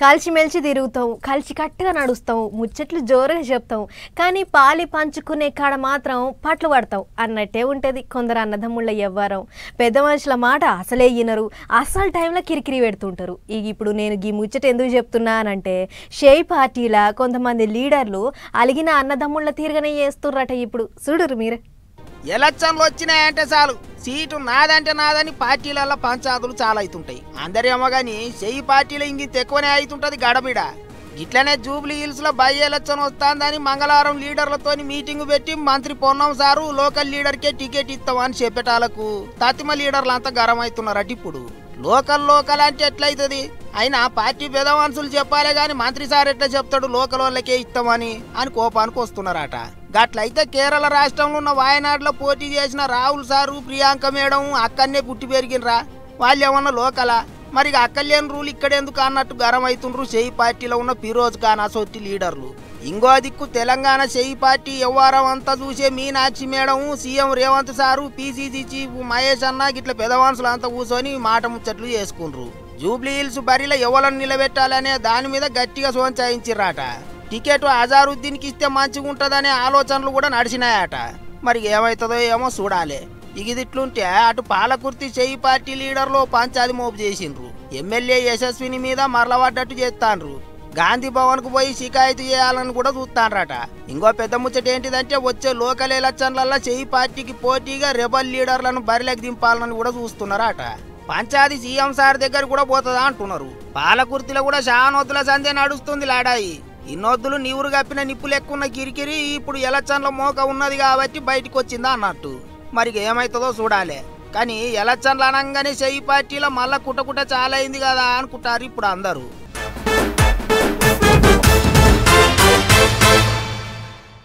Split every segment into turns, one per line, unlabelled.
కలిసిమెలిసి తిరుగుతాం, కలిసి కట్టుగా నడుస్తాం, ముచ్చట్లు జోరుగా చెప్తాం. కానీ పాలి పంచుకునే కాడ మాత్రం పట్లు పడతాం అన్నట్టే ఉంటుంది కొందరు అన్నదమ్ముళ్ళ వ్యవహారం. పెద్ద మనుషుల మాట అసలే వినరు, అసలు టైంలో కిరికిరి పెడుతుంటారు. ఇప్పుడు నేను ఈ ముచ్చట ఎందుకు చెప్తున్నానంటే షేయ్ పార్టీల కొంతమంది లీడర్లు అలిగిన అన్నదమ్ముళ్ళ తీరుగానే చేస్తుర్రట. ఇప్పుడు చూడురు మీరే.
ఎలక్షన్లు వచ్చినాయంటే చాలు సీటు నాదంటే నాదని పార్టీలలో పంచాదులు చాలా అవుతుంటాయి. అందరేమో గాని చెయ్యి పార్టీలో ఇంకింత ఎక్కువనే అవుతుంటది గడబిడ. ఇట్లనే జూబ్లీ హిల్స్ లో బై ఎలక్షన్ వస్తుందని మంగళవారం లీడర్లతో మీటింగ్ పెట్టి మంత్రి పొన్నం సారు లోకల్ లీడర్కే టికెట్ ఇస్తామని చెప్పేటాలకు తతిమ లీడర్లు అంతా గరం అవుతున్నారట. ఇప్పుడు లోకల్ అంటే ఎట్లయితుంది? అయినా పార్టీ పెద్ద మనుషులు చెప్పాలే గాని మంత్రి సార్ ఎట్లా చెప్తాడు లోకల్ వాళ్ళకే ఇస్తామని అని కోపానికి వస్తున్నారట. గట్లయితే కేరళ రాష్ట్రంలో ఉన్న వాయనాడులో పోటీ చేసిన రాహుల్ సారు ప్రియాంక మేడం అక్కడనే పుట్టి పెరిగినరా, వాళ్ళు ఏమన్నా లోకలా? మరి అక్కలేని రూల్ ఇక్కడెందుకు అన్నట్టు గరం అవుతుండ్రు షేయ్ పార్టీలో ఉన్న ఫిరోజ్ ఖాన్ అసొట్టి లీడర్లు. ఇంకో దిక్కు తెలంగాణ షేయ్ పార్టీ వ్యవహారం అంతా చూసే Meenakshi madam, CM Revanth sir, PCC chief Mahesh అన్న గిట్ల పెద్ద మనుషులు అంతా కూర్చొని మాట ముచ్చట్లు చేసుకుండ్రు. జూబ్లీ హిల్స్ బరిలో ఎవరిని నిలబెట్టాలనే దాని మీద గట్టిగా సోంచాయించిర్రాట. టికెట్ అజారుద్దీన్కి ఇస్తే మంచిగా ఉంటుందనే ఆలోచనలు కూడా నడిచినాయట. మరి ఏమవుతుందో ఏమో చూడాలి. ఇదిట్లుంటే అటు పాలకుర్తి షేయ్ పార్టీ లీడర్లు పంచాది మోపు చేసిండ్రు. ఎమ్మెల్యే యశస్విని మీద మరలబడ్డట్టు చేస్తాండ్రు. గాంధీ భవన్ కు పోయి షికాయతు చేయాలని కూడా చూస్తాండ్రట. ఇంకో పెద్ద ముచ్చట ఏంటిదంటే వచ్చే లోకల్ ఎలక్షన్లలో షేయ్ పార్టీకి పోటీగా రెబల్ లీడర్లను బరిలోకి దింపాలని కూడా చూస్తున్నారట. పంచాది సీఎం సార్ దగ్గర కూడా పోతుందా అంటున్నారు. పాలకుర్తిలో కూడా షానొద్దుల సందే నడుస్తుంది లాడాయి. ఇన్నొద్దులు నీవురు కప్పిన నిప్పులు ఎక్కున్న కిరికిరి ఇప్పుడు ఎలక్షన్ల మోక ఉన్నది కాబట్టి బయటకు వచ్చిందా అన్నట్టు. మరి ఏమవుతుందో చూడాలి. కానీ ఎలక్షన్లు అనగానే షేయ్ పార్టీలో మళ్ళా కుటకుట చాలా అయింది కదా అనుకుంటారు ఇప్పుడు అందరూ.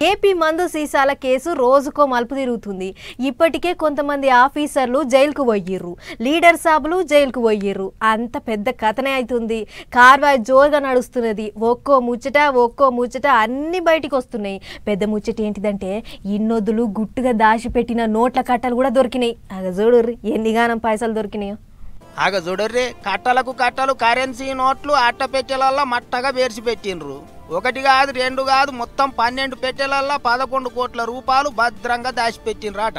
ఏపీ మందు సీసాల కేసు రోజుకో మలుపు తిరుగుతుంది. ఇప్పటికే కొంతమంది ఆఫీసర్లు జైలుకు పోయిర్రు, లీడర్ సాబులు జైలుకు పోయిర్రు. అంత పెద్ద కథనే అవుతుంది. కార్వాయి జోరుగా నడుస్తున్నది. ఒక్కో ముచ్చట అన్ని బయటికి వస్తున్నాయి. పెద్ద ముచ్చట ఏంటిదంటే ఇన్నొద్దులు గుట్టుగా దాచిపెట్టిన నోట్ల కట్టలు కూడా దొరికినాయి. అగ చూడుర్రి ఎన్నిగానం పైసలు దొరికినాయో.
ఆగ చూడర్రే, కట్టలకు కట్టలు కరెన్సీ నోట్లు అట్ట పెట్టెలల్లో మట్టగా పేర్చి పెట్టిండ్రు. ఒకటి కాదు రెండు కాదు మొత్తం 12 పెట్టెలల్లో 11 కోట్ల రూపాయలు భద్రంగా దాచిపెట్టిండ్రాట.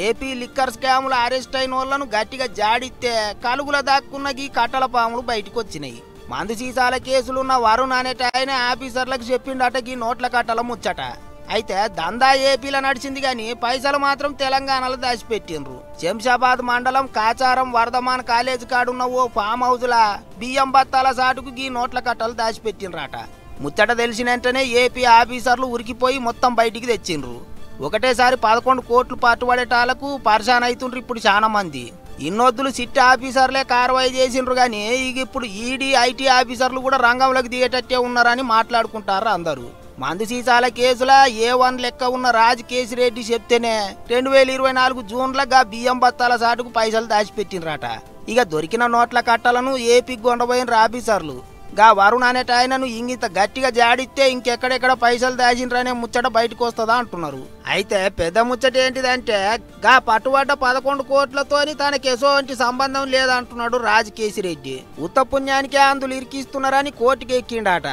ఏపీ లిక్కర్ స్కాములు అరెస్ట్ అయిన వాళ్ళను గట్టిగా జాడిస్తే కలుగుల దాక్కున్న ఈ కట్టల పాములు బయటకు వచ్చినాయి. మందు సీసాల కేసులున్న వరుణ్ అనేట ఆయన ఆఫీసర్లకు చెప్పిండట ఈ నోట్ల కట్టల ముచ్చట. అయితే దందా ఏపీలో నడిచింది గాని పైసలు మాత్రం తెలంగాణలో దాచిపెట్టిండ్రు. శంషాబాద్ మండలం కాచారం వర్ధమాన్ కాలేజ్ కాడున్న ఓ ఫామ్ హౌస్ లా బియ్యం బత్తాల సాటుకు ఈ నోట్ల కట్టలు దాచిపెట్టిండ్రాట. ముచ్చట తెలిసిన వెంటనే ఏపీ ఆఫీసర్లు ఉరికిపోయి మొత్తం బయటికి తెచ్చిండ్రు. ఒకటేసారి 11 కోట్లు పట్టుబడేటాలకు పరిశాన్ అవుతుండ్రు ఇప్పుడు చాలా మంది. ఇన్నొద్దులు సిట్ ఆఫీసర్లే కార్వాయి చేసిండ్రు గాని ఇప్పుడు ఈడీ ఐటీ ఆఫీసర్లు కూడా రంగంలోకి దిగేటట్టే ఉన్నారని మాట్లాడుకుంటారు అందరూ. మందు సీసాల కేసుల A1 లెక్క ఉన్న రాజ్ కేసిరెడ్డి చెప్తేనే 2024 జూన్లో గా బియ్యం బత్తాల సాటుకు పైసలు దాచిపెట్టినరాట. ఇక దొరికిన నోట్ల కట్టలను ఏపీకి కొండపోయిన ఆఫీసర్లు గా వరుణ్ అనేట ఆయనను ఇంత గట్టిగా జాడిస్తే ఇంకెక్కడెక్కడ పైసలు దాచిండ్రనే ముచ్చట బయటకు వస్తుందా అంటున్నారు. అయితే పెద్ద ముచ్చట ఏంటిదంటే గా పట్టుబడ్డ 11 కోట్లతోని తనకి ఎసోంటి సంబంధం లేదంటున్నాడు రాజ్ కేసిరెడ్డి. ఉత్త పుణ్యానికే అందులు ఇరికిస్తున్నారని కోర్టుకి ఎక్కిండాట.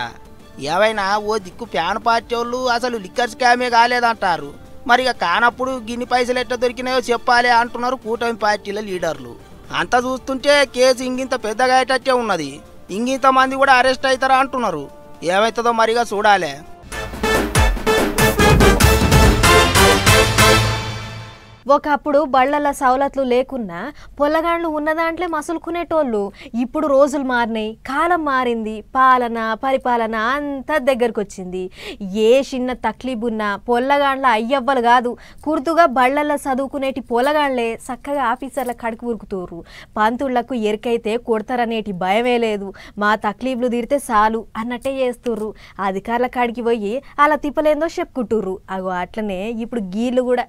ఏవైనా ఓ దిక్కు ప్యాన్ పార్టీ వాళ్ళు అసలు లిక్కర్ స్కామే కాలేదంటారు. మరి ఇక కానప్పుడు గిన్ని పైసలు ఎట్లా దొరికినాయో చెప్పాలి అంటున్నారు కూటమి పార్టీల లీడర్లు. అంతా చూస్తుంటే కేసు ఇంగింత పెద్దగా అయ్యేటట్టే ఉన్నది. ఇంగింత మంది కూడా అరెస్ట్ అవుతారా అంటున్నారు. ఏమవుతుందో మరిగా చూడాలి.
ఒకప్పుడు బళ్ళల సౌలతులు లేకున్నా పొల్లగాండ్లు ఉన్న దాంట్లో మసులుకునేటోళ్ళు. ఇప్పుడు రోజులు మారినాయి, కాలం మారింది, పాలన పరిపాలన అంతా దగ్గరకు వచ్చింది. ఏ చిన్న తక్లీబున్నా పొల్లగాండ్ల అయ్యవ్వలు కాదు, కుర్తుగా బళ్ళల్లో చదువుకునేటి పొల్లగాండ్లే చక్కగా ఆఫీసర్ల కడుకు ఉరుకుతూరు. పంతుళ్లకు ఎరికైతే కొడతారనేటి భయమే లేదు. మా తక్లీబులు తీరితే చాలు అన్నట్టే చేస్తుర్రు. అధికారుల కాడికి పోయి అలా తిప్పలేందో చెప్పుకుంటుర్రు. అగో అట్లనే ఇప్పుడు గీళ్ళు కూడా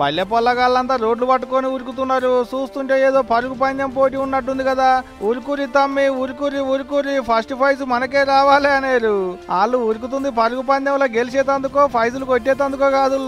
బల్లె పొల్లగాళ్ళంతా రోడ్లు పట్టుకొని ఉరుకుతున్నారు. చూస్తుంటే ఏదో పరుగు పందెం పోటీ ఉన్నట్టుంది కదా. ఉరుకురి తమ్మి ఉరుకురి ఫస్ట్ ప్రైజ్ మనకే రావాలి అనేరు. వాళ్ళు ఉరుకుతుంది పరుగు పందెంలో గెలిచేతందుకో ఫైజులు కొట్టేతందుకో కాదు.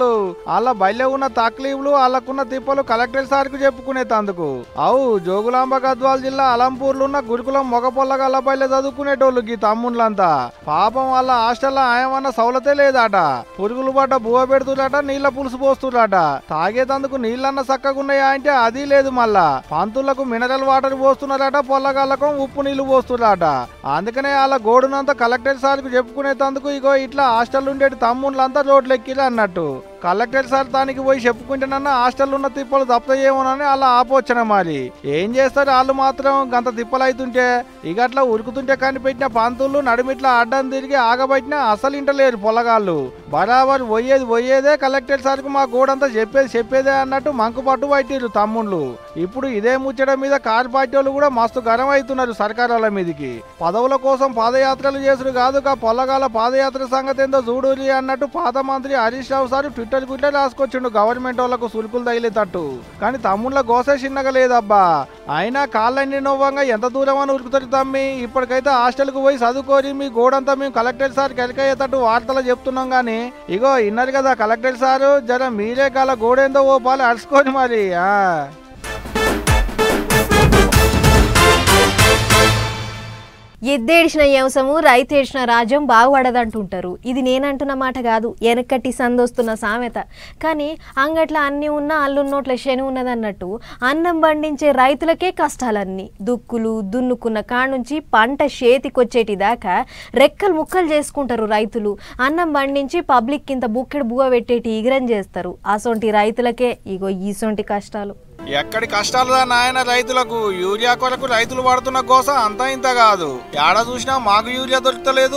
వాళ్ళ బల్లె ఉన్న తక్లీఫ్లు వాళ్ళకున్న తిప్పలు కలెక్టర్ సార్కు చెప్పుకునేతందుకు. అవు జోగులాంబ గద్వాల జిల్లా అలంపూర్లో ఉన్న గురుకులం మొగ పొల్లగాళ్ళ బల్లె చదువుకునేటోళ్ళు ఈ తమ్ముళ్ళంతా. పాపం వాళ్ళ హాస్టల్లో ఆయమన్న సౌలతే లేదట. పురుగులు పడ్డ బువ్వ పెడుతురట, నీళ్ల పులుసు పోస్తురట. తాగేతందుకు నీళ్ళన్న చక్కగున్నాయా అంటే అది లేదు. మళ్ళా పంతులకు మినరల్ వాటర్ పోస్తున్నారట, పొల్లగాళ్ళకు ఉప్పు నీళ్లు పోస్తున్నారట. అందుకనే వాళ్ళ గోడునంతా కలెక్టర్ సార్కు చెప్పుకునేతందుకు ఇగో ఇట్లా హాస్టల్ ఉండేటి తమ్ముళ్ళంతా రోడ్లు ఎక్కిరు అన్నట్టు. కలెక్టర్ సార్ దానికి పోయి చెప్పుకుంటేనన్నా హాస్టల్ ఉన్న తిప్పలు తప్పయేమోనని అలా ఆపోచన. మరి ఏం చేస్తారు వాళ్ళు మాత్రం గంత తిప్పలు అవుతుంటే. ఇక అట్లా ఉరుకుతుంటే కనిపెట్టిన పంతులు నడుమిట్లా అడ్డం తిరిగి ఆగబట్టినా అసలు ఇంటలేరు పొల్లగాళ్ళు. బరాబర్ పోయేదే కలెక్టర్ సార్కు మా గోడంతా చెప్పేదే అన్నట్టు మంకు పట్టు పట్టిరు తమ్ముళ్ళు. ఇప్పుడు ఇదే ముచ్చట మీద కారు పార్టీ వాళ్ళు కూడా మస్తు గరం అవుతున్నారు సర్కారుల మీదకి. పదవుల కోసం పాదయాత్రలు చేసుడు కాదు, పొల్లగాల పాదయాత్ర సంగతి ఏందో చూడురి అన్నట్టు పాత మంత్రి Harish Rao sir Twitter గుట్టే రాసుకొచ్చిండు government వాళ్ళకు సులుకులు తగిలేటట్టు. కానీ తమ్ముళ్ళ గోసే చిన్నగా లేదబ్బా. అయినా కాళ్ళన్ని నవ్వంగా ఎంత దూరం అని ఉరుకుతారు తమ్మి. ఇప్పటికైతే హాస్టల్కు పోయి చదువుకోరి మీ గోడంతా మేము కలెక్టర్ సార్ కెలికయ్యేటట్టు వార్తలు చెప్తున్నాం. గానీ ఇగో ఇన్నారు కదా కలెక్టర్ సారు, జర మీరే కాల గోడేందో ఓ పాలు అరుచుకోని మరి.
ఎద్దేడిచిన వ్యవసము రైతేడిచిన రాజ్యం బాగుపడదంటుంటారు. ఇది నేనంటున్న మాట కాదు, వెనకట్టి సందొస్తున్న సామెత. కానీ అంగట్ల అన్నీ ఉన్నా అల్లున్నోట్ల శని ఉన్నదన్నట్టు అన్నం పండించే రైతులకే కష్టాలన్నీ. దుక్కులు దున్నుకున్న కానుంచి పంట చేతికొచ్చేటి దాకా రెక్కలు ముక్కలు చేసుకుంటారు రైతులు. అన్నం పండించి పబ్లిక్ కింద బుక్కెడు బువ్వ పెట్టేటి ఇగరం చేస్తారు. అసొంటి రైతులకే ఇగో ఈసొంటి కష్టాలు.
ఎక్కడి కష్టాలురా నాయన రైతులకు. యూరియా కొరకు రైతులు పడుతున్న కోసం అంతా ఇంత కాదు. ఏడ చూసినా మాకు యూరియా దొరుకుతలేదు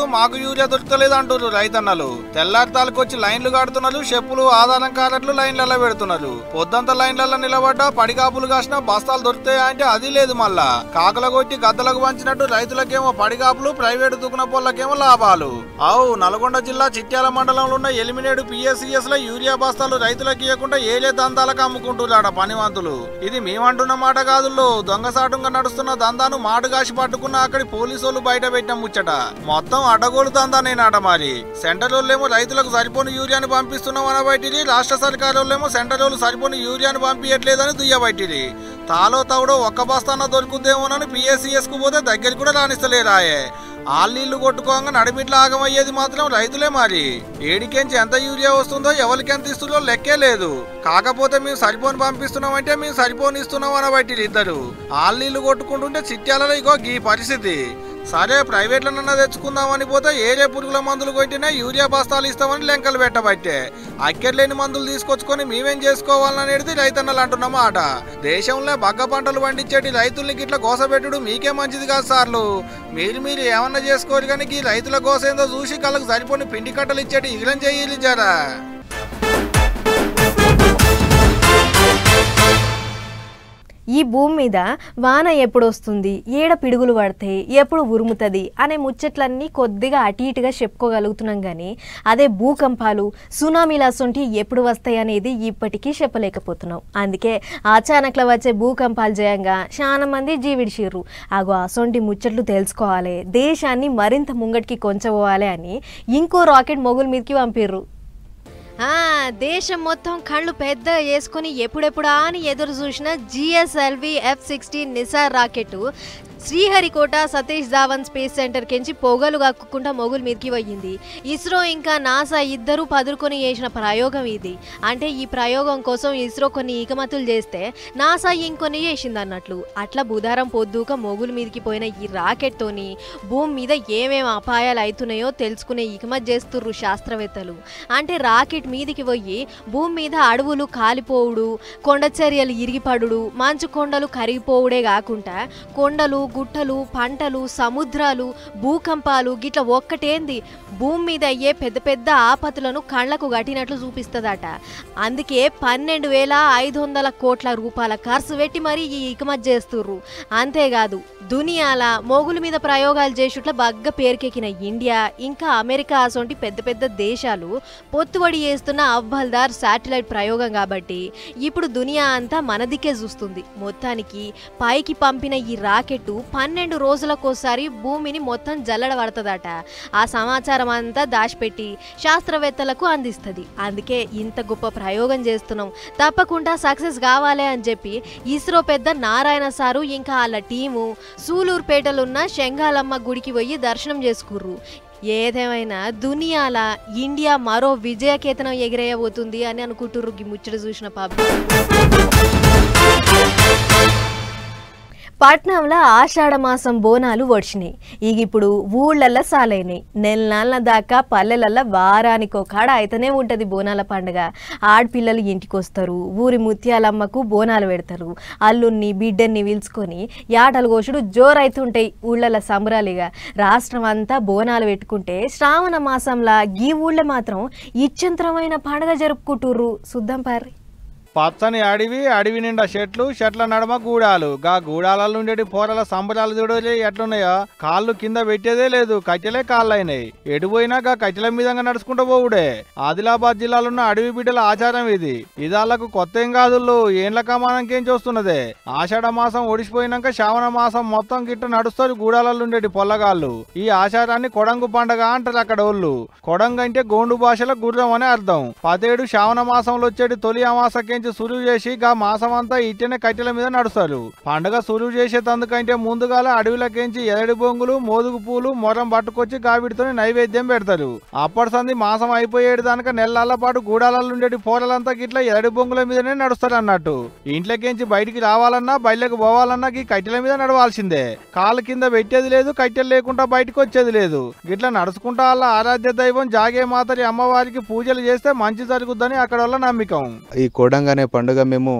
అంటున్నారు రైతన్నలు. తెల్లారితాలకు వచ్చి లైన్లు కడుతున్నారు. చెప్పులు ఆధారం కారట్లు లైన్లలో పెడుతున్నారు. పొద్దంతా లైన్లలో నిలబడ్డా పడిగాపులు కాసినా బస్తాలు దొరుకుతాయా అంటే అది లేదు. మళ్ళా కాకల కొట్టి గద్దలకు పంచినట్టు రైతులకేమో పడిగాపులు, ప్రైవేటు దుకున పొల్లకేమో లాభాలు. అవు నల్గొండ జిల్లా చిట్యాల మండలంలో ఉన్న ఎలిమినేడు PSCS లో యూరియా బస్తాలు రైతులకు ఇవ్వకుండా ఏలే దందాలకు అమ్ముకుంటున్నాడ పనివంతులు. ఇది మేమంటున్న మాట కాదు. దొంగసాటుంగా నడుస్తున్న దందాను మాటుగాసి పట్టుకున్న అక్కడి పోలీసులు బయట పెట్టిన ముచ్చట. మొత్తం అడ్డగోలు దందానేనాట. మరి సెంటర్ వాళ్ళేమో రైతులకు సరిపోని యూరియాను పంపిస్తున్నాం అనబట్టిరి. రాష్ట్ర సర్కారు వాళ్ళేమో సెంటర్ వాళ్ళు సరిపోని యూరియాను పంపించట్లేదని దుయ్యబట్టిరి. తాలో తవుడో ఒక్క బస్తాన దొరుకుతేమోనని PSCS కు పోతే దగ్గరికి కూడా రాణిస్తలేరాయే. ఆళ్ళీళ్లు కొట్టుకోగా నడిమిట్లా ఆగమయ్యేది మాత్రం రైతులే. మరి ఏడికెంచి ఎంత యూరియా వస్తుందో ఎవరికి ఎంత ఇస్తుందో లెక్కే లేదు. కాకపోతే మేము సరిపోని పంపిస్తున్నామంటే మేము సరిపోని ఇస్తున్నాం అనబట్టి ఇద్దరు ఆళ్ళీళ్లు కొట్టుకుంటుంటే చిట్యాలలో ఇగో ఈ పరిస్థితి. సరే ప్రైవేట్లనన్నా తెచ్చుకుందామని పోతే ఏరే పురుగుల మందులు కొట్టినా యూరియా బస్తాలు ఇస్తామని లెంకలు పెట్టబట్టే అక్కర్లేని మందులు తీసుకొచ్చుకొని మేమేం చేసుకోవాలనేది రైతన్నలు అంటున్నమాట. దేశంలో బగ్గ పంటలు పండించేటి రైతుల్ని గిట్ల గోసపెట్టుడు మీకే మంచిది కాదు సార్లు. మీరు ఏమన్నా చేసుకోరు కానీ ఈ రైతుల గోస ఏందో చూసి కళ్ళకు సరిపోని పిండి కట్టలు ఇచ్చేటి ఇగ్రం చేయాలి జరా.
ఈ భూమి మీద వాన ఎప్పుడు వస్తుంది, ఏడ పిడుగులు పడతాయి, ఎప్పుడు ఉరుముతుంది అనే ముచ్చట్లన్నీ కొద్దిగా అటు ఇటుగా చెప్పుకోగలుగుతున్నాం. కానీ అదే భూకంపాలు, సునామీలు అసొంటి ఎప్పుడు వస్తాయి అనేది ఇప్పటికీ చెప్పలేకపోతున్నాం. అందుకే అచానక్లో వచ్చే భూకంపాలు జయంగా చాలా మంది జీవిడిచిర్రు. అగో అసొంటి ముచ్చట్లు తెలుసుకోవాలి, దేశాన్ని మరింత ముంగటికి కొంచపోవాలి అని ఇంకో రాకెట్ మొగుల మీదకి పంపిర్రు. దేశం మొత్తం కళ్ళు పెద్ద వేసుకొని ఎప్పుడెప్పుడా అని ఎదురు చూసిన GSLV F-16 Nisar rocket Sriharikota Satish Dhawan space centre కెంచి పొగలు కక్కుకుంటా మొగుల మీదకి పోయింది. ఇస్రో ఇంకా నాసా ఇద్దరు పదురుకొని చేసిన ప్రయోగం ఇది. అంటే ఈ ప్రయోగం కోసం ఇస్రో కొన్ని ఇకమతులు చేస్తే నాసా ఇంకొన్ని చేసింది అన్నట్లు. అట్లా బుధారం పొద్దుక మొగుల మీదకి పోయిన ఈ రాకెట్ తోని భూమి మీద ఏమేమి అపాయాలు అవుతున్నాయో తెలుసుకునే ఇకమత్ చేస్తుర్రు శాస్త్రవేత్తలు. అంటే రాకెట్ మీదికి పోయి భూమి మీద అడవులు కాలిపోవుడు, కొండ చర్యలు ఇరిగిపడుడు, మంచు కొండలు కరిగిపోవుడే కాకుండా కొండలు గుట్టలు పంటలు సముద్రాలు భూకంపాలు గిట్ల ఒక్కటేంది భూమి మీద అయ్యే పెద్ద పెద్ద ఆపతులను కళ్లకు గట్టినట్లు చూపిస్తుందట. అందుకే 12,500 కోట్ల రూపాయల ఖర్చు పెట్టి మరీ ఈ ఇకమత్ చేస్తుర్రు. అంతేకాదు దునియాల మోగుల మీద ప్రయోగాలు చేసుట్ల బాగా పేరుకెక్కిన ఇండియా ఇంకా అమెరికా అసొంటి పెద్ద పెద్ద దేశాలు పొత్తువడి చేస్తున్న అవ్వల్దార్ శాటిలైట్ ప్రయోగం కాబట్టి ఇప్పుడు దునియా అంతా మన దిక్కే చూస్తుంది. మొత్తానికి పైకి పంపిన ఈ రాకెట్ 12 రోజులకోసారి భూమిని మొత్తం జల్లడబడుతుందట. ఆ సమాచారం అంతా దాచిపెట్టి శాస్త్రవేత్తలకు అందిస్తుంది. అందుకే ఇంత గొప్ప ప్రయోగం చేస్తున్నాం, తప్పకుండా సక్సెస్ కావాలి అని చెప్పి ఇస్రో పెద్ద నారాయణ సారు ఇంకా వాళ్ళ టీము సూలూరుపేటలున్న శంగాలమ్మ గుడికి పోయి దర్శనం చేసుకుర్రు. ఏదేమైనా దునియాల ఇండియా మరో విజయకేతనం ఎగిరేయబోతుంది అని అనుకుంటుర్రు ఈ ముచ్చట చూసిన పట్నంలో ఆషాఢ మాసం బోనాలు వడిచినాయి. ఇక ఇప్పుడు ఊళ్ళల్లో సాలైనాయి. నెలల దాకా పల్లెలల్లో వారానికో కాడ అయితేనే ఉంటుంది బోనాల పండుగ. ఆడపిల్లలు ఇంటికి వస్తారు, ఊరి ముత్యాలమ్మకు బోనాలు పెడతారు. అల్లున్ని బిడ్డన్ని పిలుచుకొని యాటలు కోసుడు జోరైతుంటాయి ఊళ్ళల్లో సంబరాలుగా. రాష్ట్రం అంతా బోనాలు పెట్టుకుంటే శ్రావణ మాసంలో ఈ ఊళ్ళో మాత్రం ఇచ్చంతరమైన పండుగ జరుపుకుంటుర్రు. సుద్దం పారి
పచ్చని అడవి నిండా చెట్ల నడమ గూడాలు. గా గూడాలలో ఉండేటి పోరల సంబరాలు చూడలే ఎట్లున్నాయో. కాళ్ళు కింద పెట్టేదే లేదు, కట్టెలే కాళ్ళైనాయి. ఎడిపోయినా గా కట్టెల మీదంగా నడుచుకుంటూ పోవుడే. ఆదిలాబాద్ జిల్లాలో ఉన్న అడవి బిడ్డల ఆచారం ఇది. ఇదాళ్లకు కొత్త ఏం కాదు, ఏండ్ల కమానంకేం చూస్తున్నదే. ఆషాఢ మాసం ఒడిసిపోయినాక శ్రావణ మాసం మొత్తం గిట్ట నడుస్తారు గూడాలలో ఉండేటి పొల్లగాళ్ళు. ఈ ఆచారాన్ని కొడంగు పండగ అంటారు అక్కడ వాళ్ళు. కొడంగు అంటే గోండు భాషలో గుర్రం అని అర్థం. 17 శ్రావణ మాసంలో వచ్చేటి తొలి అమాసకేంచి సురువు చేసి గా మాసం అంతా ఇట్టనే కట్టెల మీద నడుస్తారు. పండుగ సురువు చేసేటందుకంటే ముందుగాల అడవిలకేంచి ఎరడి బొంగులు మోదుగు పూలు మొరం పట్టుకొచ్చి గావిడితో నైవేద్యం పెడతారు. అప్పటి సంది మాసం అయిపోయేది దానిక నెలల పాటు గూడాలలో ఉండేటి పోరలంతా గిట్ల ఎరడి బొంగుల మీదనే నడుస్తారు అన్నట్టు. ఇంట్లోకేంచి బయటికి రావాలన్నా బయటకు పోవాలన్నా ఈ కట్టెల మీద నడవాల్సిందే. కాళ్ళ కింద పెట్టేది లేదు, కట్టెలు లేకుండా బయటకు వచ్చేది లేదు. గిట్ల నడుచుకుంటా వాళ్ళ ఆరాధ్య దైవం జాగే మాతరి అమ్మవారికి పూజలు చేస్తే మంచి జరుగుద్దని అక్కడ వాళ్ళ నమ్మకం.
ఈ కోడంగ అనే పండుగ మేము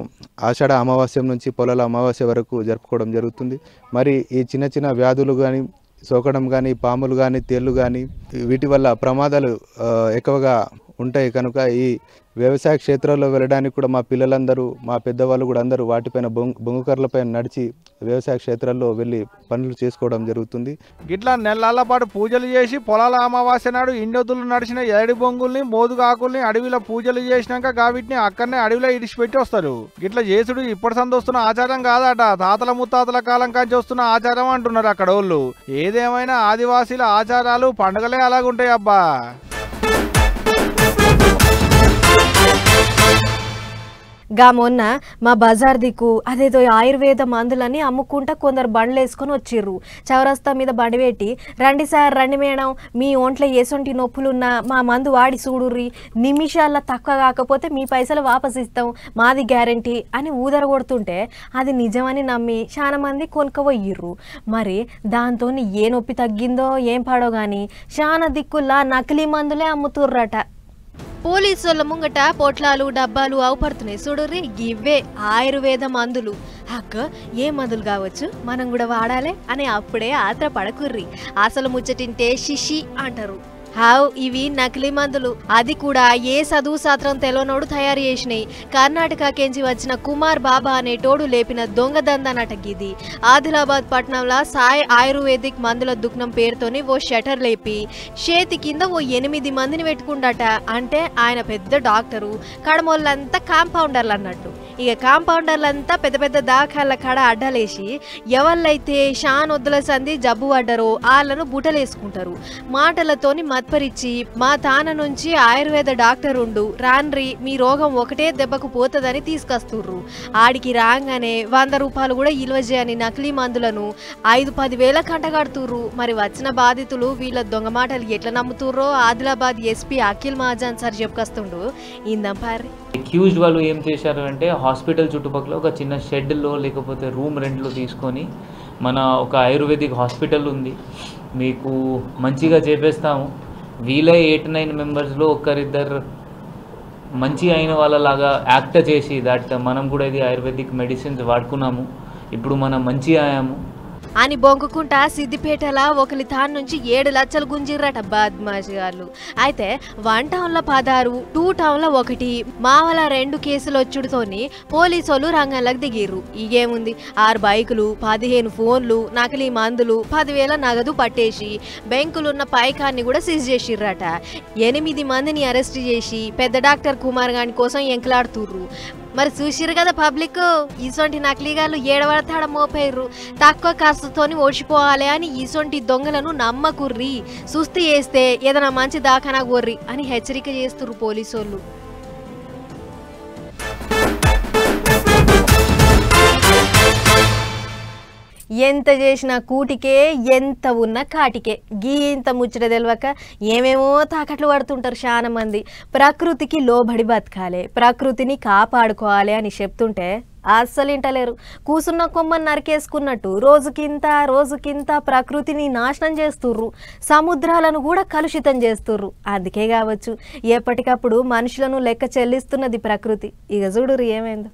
ఆషాఢ అమావాస్యం నుంచి పొలాల అమావాస్య వరకు జరుపుకోవడం జరుగుతుంది. మరి ఈ చిన్న చిన్న వ్యాధులు కానీ సోకడం కానీ పాములు కానీ తేళ్లు కానీ వీటి వల్ల ప్రమాదాలు ఎక్కువగా ఉంటాయి. కనుక ఈ వ్యవసాయ క్షేత్రాల్లో వెళ్ళడానికి కూడా మా పిల్లలందరూ మా పెద్దవాళ్ళు కూడా అందరూ వాటిపైన బొంగుకర్లపైన నడిచి వ్యవసాయ క్షేత్రాల్లో వెళ్ళి పనులు చేసుకోవడం జరుగుతుంది.
గిట్లా నెలల పాటు పూజలు చేసి పొలాల అమావాస్య నాడు ఇండొద్దులు నడిచిన ఎరడి బొంగుల్ని మోదుగాకుల్ని అడవిలో పూజలు చేసినాక గావిటిని అక్కడనే అడవిలో ఇడిచిపెట్టి వస్తారు. గిట్లా చేసుడు ఇప్పటి సందొస్తున్న ఆచారం కాదట, తాతల ముత్తాతల కాలం కాంచి వస్తున్న ఆచారం అంటున్నారు అక్కడ వాళ్ళు. ఏదేమైనా ఆదివాసీల ఆచారాలు పండుగలే అలాగుంటాయి అబ్బా.
గా మొన్న మా బజార్ దిక్కు అదేదో ఆయుర్వేద మందులని అమ్ముకుంటా కొందరు బండ్లు వేసుకొని వచ్చిర్రు. చౌరస్తా మీద బండి పెట్టి రండి సార్ రండి మేడం, మీ ఒంట్లో ఏసొంటి నొప్పులున్నా మా మందు వాడి చూడుర్రి, నిమిషాల్లో తక్కువ కాకపోతే మీ పైసలు వాపస్ ఇస్తాం, మాది గ్యారంటీ అని ఊదర కొడుతుంటే అది నిజమని నమ్మి చాలా మంది కొనుక్కపోయిర్రు. మరి దాంతో ఏ నొప్పి తగ్గిందో ఏం పాడో గాని చాలా దిక్కుల్లా నకిలీ మందులే అమ్ముతుర్రట. పోలీసుల ముంగట పొట్లాలు డబ్బాలు అవుపడుతున్నాయి చూడుర్రి, ఇవే ఆయుర్వేద మందులు. అక్క ఏ మందులు కావచ్చు మనం కూడా వాడాలి అని అప్పుడే ఆత్ర పడకుర్రి. అసలు ముచ్చటింటే షిషి అంటారు. హావ్ ఇవి నకిలీ మందులు, అది కూడా ఏ చదువు శాస్త్రం తెలవనోడు తయారు చేసినాయి. కర్ణాటకకేంచి వచ్చిన కుమార్ బాబా అనే టోడు లేపిన దొంగ దందానట గిది. ఆదిలాబాద్ పట్టణంలో సాయి ఆయుర్వేదిక్ మందుల దుకాణం పేరుతోని ఓ షటర్ లేపి చేతి కింద ఓ 8 మందిని పెట్టుకుండట. అంటే ఆయన పెద్ద డాక్టరు, కడమోళ్ళంతా కాంపౌండర్లు అన్నట్టు. ఇక కాంపౌండర్లంతా పెద్ద పెద్ద దాఖాల కాడ అడ్డలేసి ఎవళ్ళైతే షానొద్దుల సంది జబ్బు పడ్డారో వాళ్ళను బుటలేసుకుంటారు. మాటలతోని మత్పరిచి మా తాన నుంచి ఆయుర్వేద డాక్టర్ ఉండు రాన్రి మీ రోగం ఒకటే దెబ్బకు పోతుందని తీసుకొస్తుర్రు. ఆడికి రాగానే 100 రూపాయలు కూడా ఇలువ చేయని నకిలీ మందులను 5-10 వేల కంటగడుతుర్రు. మరి వచ్చిన బాధితులు వీళ్ళ దొంగ మాటలు ఎట్లా నమ్ముతుర్రో ఆదిలాబాద్ ఎస్పీ అఖిల్ మహాజన్ సార్ చెప్పుకొస్తుండు. ఇందాం పారి.
అక్యూజ్డ్ వాళ్ళు ఏం చేశారు అంటే హాస్పిటల్ చుట్టుపక్కల ఒక చిన్న షెడ్లో లేకపోతే రూమ్ రెంట్లో తీసుకొని మన ఒక ఆయుర్వేదిక్ హాస్పిటల్ ఉంది, మీకు మంచిగా చేపేస్తాము, వీలై 8-9 మెంబర్స్లో ఒకరిద్దరు మంచి అయిన వాళ్ళలాగా యాక్ట్ చేసి దట్ మనం కూడా ఇది ఆయుర్వేదిక్ మెడిసిన్స్ వాడుకున్నాము, ఇప్పుడు మనం మంచి అయ్యాము,
అని బొంకుకుంటా సిద్దిపేటల ఒకలి తాను నుంచి 7 లక్షలు గుంజిర్రట బద్మాషిగాళ్ళు. అయితే 1 టౌన్లో 16, 2 టౌన్లో 1, మావల 2 కేసులు వచ్చుడుతోని పోలీసోళ్ళు రంగంలోకి దిగిర్రు. ఇగేముంది 6 బైకులు, 15 ఫోన్లు, నకిలీ మందులు, 10,000 నగదు పట్టేసి బ్యాంకులున్న పైకాన్ని కూడా సీజ్ చేసిర్రట. 8 మందిని అరెస్ట్ చేసి పెద్ద డాక్టర్ కుమార్ గాని కోసం ఎంకలాడుతుర్రు. మరి చూసిరు కదా పబ్లిక్, ఇసొంటి నకిలీగాళ్ళు ఏడవడతాడ మోపేర్రు. తక్కువ ఖర్చుతోని ఓడిపోవాలి అని ఇసొంటి దొంగలను నమ్మకుర్రి, సుస్థి చేస్తే ఏదైనా మంచి దాఖనా గొర్రి అని హెచ్చరిక చేస్తుర్రు పోలీసోళ్ళు. ఎంత చేసినా కూటికే, ఎంత ఉన్నా కాటికే. గీంత ముచ్చట తెలియక ఏమేమో తాకట్లు పడుతుంటారు చాలా మంది. ప్రకృతికి లోబడి బతకాలి, ప్రకృతిని కాపాడుకోవాలి అని చెప్తుంటే అస్సలు ఇంటలేరు. కూసున్న కొమ్మని నరికేసుకున్నట్టు రోజుకింత ప్రకృతిని నాశనం చేస్తుర్రు. సముద్రాలను కూడా కలుషితం చేస్తుర్రు. అందుకే కావచ్చు ఎప్పటికప్పుడు మనుషులను లెక్క చెల్లిస్తున్నది ప్రకృతి. ఇక చూడురు ఏమైందో.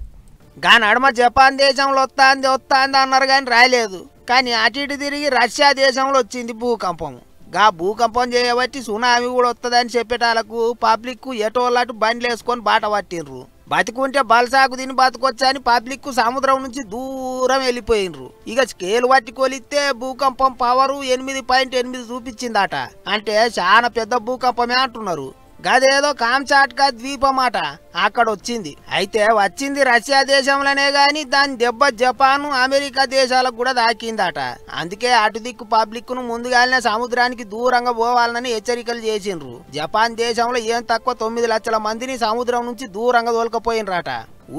గా నడుమ జపాన్ దేశంలో వస్తాంది అన్నారు కానీ రాయలేదు. కానీ అటు ఇటు తిరిగి రష్యా దేశంలో వచ్చింది భూకంపం. గా భూకంపం చేయబట్టి సునామీ కూడా వస్తుందని చెప్పేటాలకు పబ్లిక్ ఎటోళ్ళటు బండ్లు వేసుకొని బాట పట్టిండ్రు. బతికుంటే బలసాకు తిని బతకొచ్చని పబ్లిక్ సముద్రం నుంచి దూరం వెళ్ళిపోయినరు. ఇక స్కేల్ పట్టి కొలిస్తే భూకంపం పవరు 8.8 చూపించిందట. అంటే చాలా పెద్ద భూకంపమే అంటున్నారు. గదేదో కామ్చాట్కా ద్వీపం అట అక్కడ వచ్చింది. అయితే వచ్చింది రష్యా దేశంలోనే గాని దాని దెబ్బ జపాను, అమెరికా దేశాలకు కూడా దాకిందట. అందుకే అటు దిక్కు పబ్లిక్ ను ముందుగానే సముద్రానికి దూరంగా పోవాలని హెచ్చరికలు చేసిండ్రు. జపాన్ దేశంలో ఏం తక్కువ 9 లక్షల మందిని సముద్రం నుంచి దూరంగా తోలుకపోయినరట.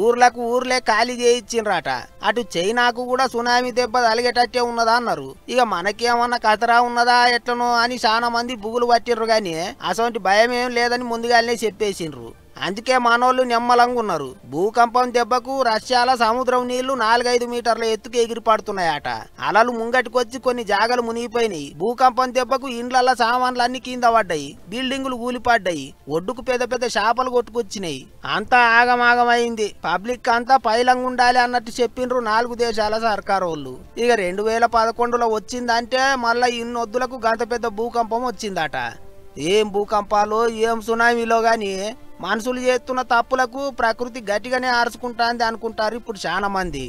ఊర్లే ఖాళీ చేయించిండ్రట. అటు చైనాకు కూడా సునామీ దెబ్బ తలిగేటట్టే ఉన్నదా అన్నారు. ఇక మనకేమన్నా కతరా ఉన్నదా ఎట్లనో అని చాలా మంది బుగులు పట్టిర్రు గాని అసొంటి భయం ఏం లేదని ముందుగానే చెప్పేసిండ్రు. అందుకే మనోళ్ళు నిమ్మలంగా ఉన్నారు. భూకంపం దెబ్బకు రష్యాల సముద్రం నీళ్లు 4-5 మీటర్ల ఎత్తుకు ఎగిరి పడుతున్నాయట. అలలు ముంగటికొచ్చి కొన్ని జాగలు మునిగిపోయినాయి. భూకంపం దెబ్బకు ఇండ్లల్ల సామాన్లన్నీ కింద పడ్డాయి, బిల్డింగులు కూలిపడ్డాయి, ఒడ్డుకు పెద్ద పెద్ద చేపలు కొట్టుకొచ్చినాయి. అంతా ఆగమాగమైంది. పబ్లిక్ అంతా పైలంగా ఉండాలి అన్నట్టు చెప్పిండ్రు 4 దేశాల సర్కారు వాళ్ళు. ఇక 2011లో వచ్చిందంటే మళ్ళా ఇన్నొద్దులకు గంత పెద్ద భూకంపం వచ్చిందట. ఏం భూకంపాలు ఏం సునామీలో గాని మనుషులు చేస్తున్న తప్పులకు ప్రకృతి గట్టిగానే ఆరుచుకుంటాంది అనుకుంటారు ఇప్పుడు చాలా మంది.